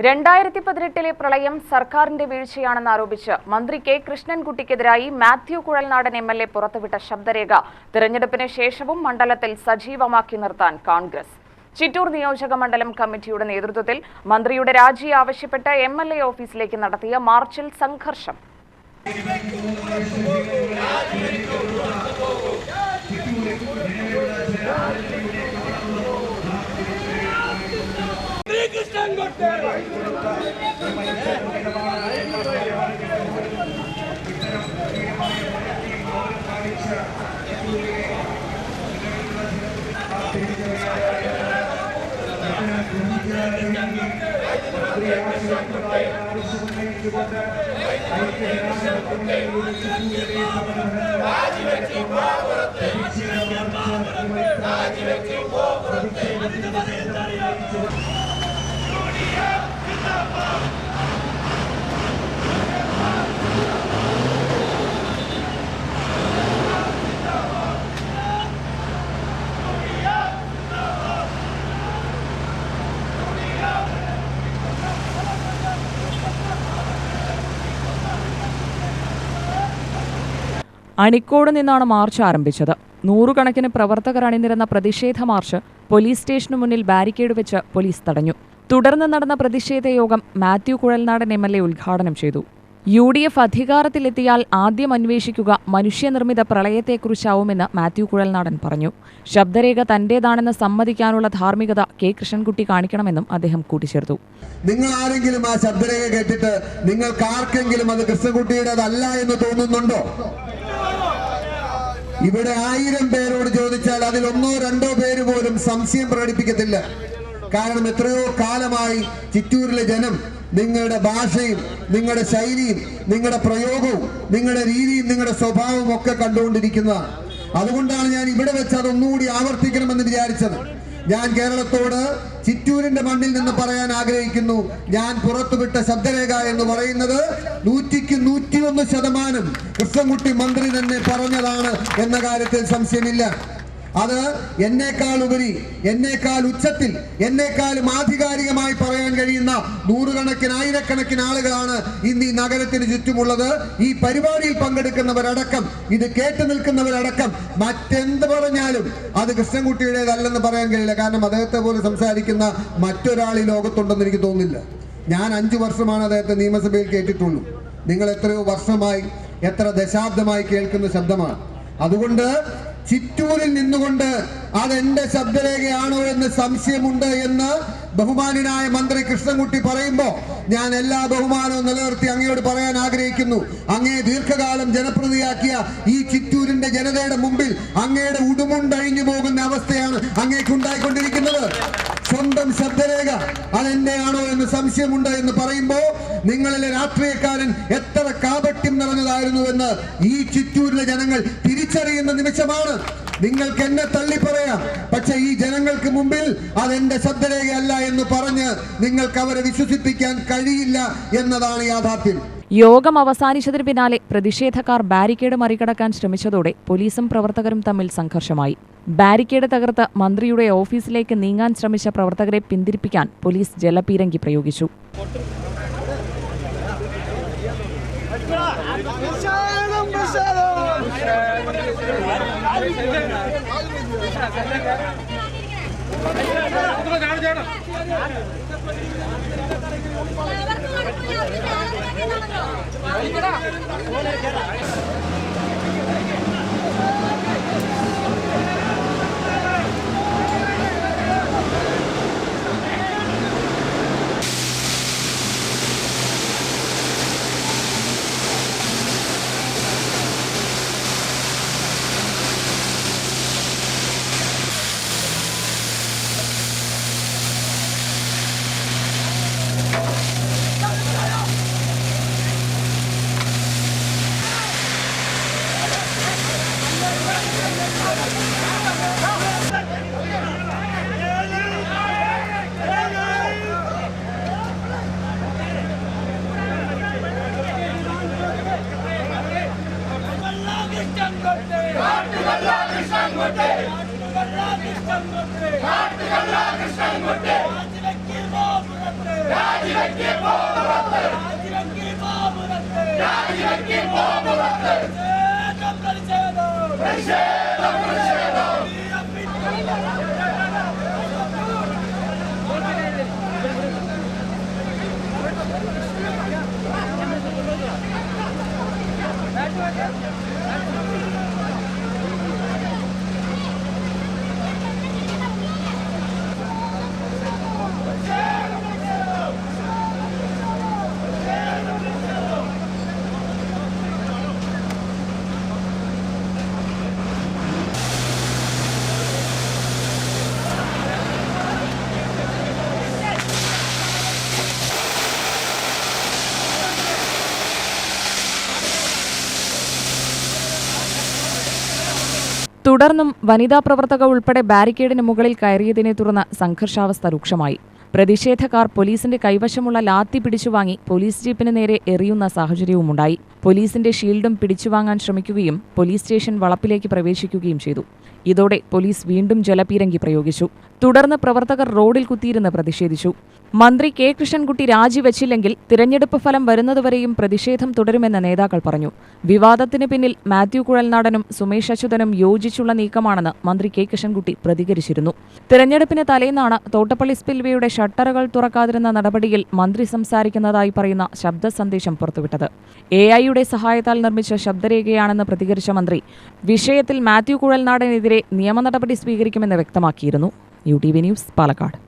2018 പ്രളയം സർക്കാരിന്റെ വീഴ്ചയാണെന്ന് ആരോപിച്ച് മന്ത്രി കെ കൃഷ്ണൻകുട്ടിക്കെതിരായി മാത്യു കുഴൽനാടൻ എംഎൽഎ പുറത്തുവിട്ട ശബ്ദരേഖ തെരഞ്ഞെടുപ്പിന് ശേഷവും മണ്ഡലത്തിൽ സജീവമാക്കി നിർത്താൻ കോൺഗ്രസ്. ചിറ്റൂർ നിയോജക മണ്ഡലം കമ്മിറ്റിയുടെ നേതൃത്വത്തിൽ മന്ത്രിയുടെ രാജി ആവശ്യപ്പെട്ട് എംഎൽഎ ഓഫീസിലേക്ക് നടത്തിയ മാർച്ചിൽ സംഘർഷം. അണിക്കോട് നിന്നാണ് മാർച്ച് ആരംഭിച്ചത്. നൂറുകണക്കിന് പ്രവർത്തകർ അണിനിരന്ന പ്രതിഷേധ മാർച്ച് പോലീസ് സ്റ്റേഷനു മുന്നിൽ ബാരിക്കേഡ് വെച്ച് പോലീസ് തടഞ്ഞു. തുടർന്ന് നടന്ന പ്രതിഷേധ യോഗം മാത്യു കുഴൽനാടൻ എംഎൽഎ ഉദ്ഘാടനം ചെയ്തു. UDF അധികാരത്തിലെത്തിയാൽ ആദ്യം അന്വേഷിക്കുക മനുഷ്യനിർമ്മിത പ്രളയത്തെക്കുറിച്ചാവുമെന്ന് മാത്യു കുഴൽനാടൻ പറഞ്ഞു. ശബ്ദരേഖ തന്റേതാണെന്ന് സമ്മതിക്കാനുള്ള ധാർമ്മികത കെ കൃഷ്ണൻകുട്ടി കാണിക്കണമെന്നും അദ്ദേഹം കൂട്ടിച്ചേർത്തു. നിങ്ങൾ ആരെങ്കിലും ആ ശബ്ദരേഖ കേട്ടിട്ട് നിങ്ങൾക്ക് ആർക്കെങ്കിലും അത് കൃഷ്ണൻകുട്ടിയുടേതല്ല എന്ന് തോന്നുന്നുണ്ടോ? ഇവിടെ 1000 പേരോട് ചോദിച്ചാൽ അതിൽ 1-2 പേര് പോലും സംശയം പ്രകടിപ്പിക്കത്തില്ല. കാരണം എത്രയോ കാലമായി ചിറ്റൂരിലെ ജനം നിങ്ങളുടെ ഭാഷയും നിങ്ങളുടെ ശൈലിയും നിങ്ങളുടെ പ്രയോഗവും നിങ്ങളുടെ രീതിയും നിങ്ങളുടെ സ്വഭാവവും ഒക്കെ കണ്ടുകൊണ്ടിരിക്കുന്നതാണ്. അതുകൊണ്ടാണ് ഞാൻ ഇവിടെ വെച്ച് അതൊന്നുകൂടി ആവർത്തിക്കണമെന്ന് വിചാരിച്ചത്. ഞാൻ കേരളത്തോട് ചിറ്റൂരിന്റെ മണ്ണിൽ നിന്ന് പറയാൻ ആഗ്രഹിക്കുന്നു, ഞാൻ പുറത്തുവിട്ട ശബ്ദരേഖ എന്ന് പറയുന്നത് 100% കൃഷ്ണൻകുട്ടി മന്ത്രി തന്നെ പറഞ്ഞതാണ് എന്ന കാര്യത്തിൽ സംശയമില്ല. അത് എന്നേക്കാൾ ഉപരി, എന്നേക്കാൾ ഉച്ചത്തിൽ, എന്നേക്കാളും ആധികാരികമായി പറയാൻ കഴിയുന്ന നൂറുകണക്കിന് ആയിരക്കണക്കിന് ആളുകളാണ് ഇന്ന് ഈ നഗരത്തിന് ചുറ്റുമുള്ളത്. ഈ പരിപാടിയിൽ പങ്കെടുക്കുന്നവരടക്കം, ഇത് കേട്ടു നിൽക്കുന്നവരടക്കം മറ്റെന്ത് പറഞ്ഞാലും അത് കൃഷ്ണൻകുട്ടിയുടേതല്ലെന്ന് പറയാൻ കഴിയില്ല. കാരണം അദ്ദേഹത്തെ പോലെ സംസാരിക്കുന്ന മറ്റൊരാൾ ഈ ലോകത്തുണ്ടെന്ന് എനിക്ക് തോന്നുന്നില്ല. ഞാൻ 5 വർഷമാണ് അദ്ദേഹത്തെ നിയമസഭയിൽ കേട്ടിട്ടുള്ളൂ. നിങ്ങൾ എത്രയോ വർഷമായി, എത്ര ദശാബ്ദമായി കേൾക്കുന്ന ശബ്ദമാണ്. അതുകൊണ്ട് ചിറ്റൂരിൽ നിന്നുകൊണ്ട് അതെന്റെ ശബ്ദരേഖയാണോ എന്ന് സംശയമുണ്ട് എന്ന് ബഹുമാനായ മന്ത്രി കൃഷ്ണൻകുട്ടി പറയുമ്പോൾ ഞാൻ എല്ലാ ബഹുമാനവും നിലനിർത്തി അങ്ങയോട് പറയാൻ ആഗ്രഹിക്കുന്നു. അങ്ങേ ദീർഘകാലം ജനപ്രതിയാക്കിയ ഈ ചിറ്റൂരിന്റെ ജനതയുടെ മുമ്പിൽ അങ്ങയുടെ ഉടുമുണ്ടഴിഞ്ഞു പോകുന്ന അവസ്ഥയാണ് അങ്ങേക്കുണ്ടായിക്കൊണ്ടിരിക്കുന്നത്. സ്വന്തം ശബ്ദരേഖ അതെന്റെയാണോ എന്ന് സംശയമുണ്ട് എന്ന് പറയുമ്പോൾ നിങ്ങളിലെ രാഷ്ട്രീയക്കാരൻ എത്ര കാപട്യം നിറഞ്ഞതായിരുന്നു എന്ന് ഈ ചിറ്റൂരിലെ ജനങ്ങൾ തിരിച്ചറിയുന്ന നിമിഷമാണ്. നിങ്ങൾക്ക് എന്നെ തള്ളി പറയാം, പക്ഷെ ഈ ജനങ്ങൾക്ക് മുമ്പിൽ അതെന്റെ ശബ്ദരേഖയല്ല എന്ന് പറഞ്ഞ് നിങ്ങൾക്ക് അവരെ വിശ്വസിപ്പിക്കാൻ കഴിയില്ല എന്നതാണ് യാഥാർത്ഥ്യം. യോഗം അവസാനിച്ചതിന് പിന്നാലെ പ്രതിഷേധക്കാർ ബാരിക്കേഡ് മറികടക്കാൻ ശ്രമിച്ചതോടെ പോലീസും പ്രവർത്തകരും തമ്മിൽ സംഘർഷമായി. ബാരിക്കേഡ് തകർത്ത് മന്ത്രിയുടെ ഓഫീസിലേക്ക് നീങ്ങാൻ ശ്രമിച്ച പ്രവർത്തകരെ പിന്തിരിപ്പിക്കാൻ പോലീസ് ജലപീരങ്കി പ്രയോഗിച്ചു. തുടർന്നും വനിതാ പ്രവർത്തക ഉൾപ്പെടെ ബാരിക്കേഡിന് മുകളിൽ കയറിയതിനെ തുടർന്ന് സംഘർഷാവസ്ഥ രൂക്ഷമായി. പ്രതിഷേധക്കാർ പോലീസിന്റെ കൈവശമുള്ള ലാത്തി പിടിച്ചുവാങ്ങി പോലീസ് ജീപ്പിന് നേരെ എറിയുന്ന സാഹചര്യവുമുണ്ടായി. പോലീസിന്റെ ഷീൽഡും പിടിച്ചുവാങ്ങാൻ ശ്രമിക്കുകയും പോലീസ് സ്റ്റേഷൻ വളപ്പിലേക്ക് പ്രവേശിക്കുകയും ചെയ്തു. ഇതോടെ പോലീസ് വീണ്ടും ജലപീരങ്കി പ്രയോഗിച്ചു. തുടർന്ന് പ്രവർത്തകർ റോഡിൽ കുത്തിയിരുന്ന് പ്രതിഷേധിച്ചു. മന്ത്രി കെ കൃഷ്ണൻകുട്ടി രാജിവെച്ചില്ലെങ്കിൽ തിരഞ്ഞെടുപ്പ് ഫലം വരുന്നതുവരെയും പ്രതിഷേധം തുടരുമെന്ന് നേതാക്കൾ പറഞ്ഞു. വിവാദത്തിന് പിന്നിൽ മാത്യു കുഴൽനാടനും സുമേഷ് അച്യുതനും യോജിച്ചുള്ള നീക്കമാണെന്ന് മന്ത്രി കെ കൃഷ്ണൻകുട്ടി പ്രതികരിച്ചിരുന്നു. തിരഞ്ഞെടുപ്പിന് തലേന്നാണ് തോട്ടപ്പള്ളി സ്പിൽവേയുടെ ഷട്ടറുകൾ തുറക്കാതിരുന്ന നടപടിയിൽ മന്ത്രി സംസാരിക്കുന്നതായി പറയുന്ന ശബ്ദ സന്ദേശം പുറത്തുവിട്ടത്. AI-യുടെ സഹായത്താൽ നിർമ്മിച്ച ശബ്ദരേഖയാണെന്ന് പ്രതികരിച്ച മന്ത്രി വിഷയത്തിൽ മാത്യു കുഴൽനാടനെതിരെ നിയമ നടപടി സ്വീകരിക്കുമെന്ന് വ്യക്തമാക്കിയിരുന്നു. UTV news, Palakkad.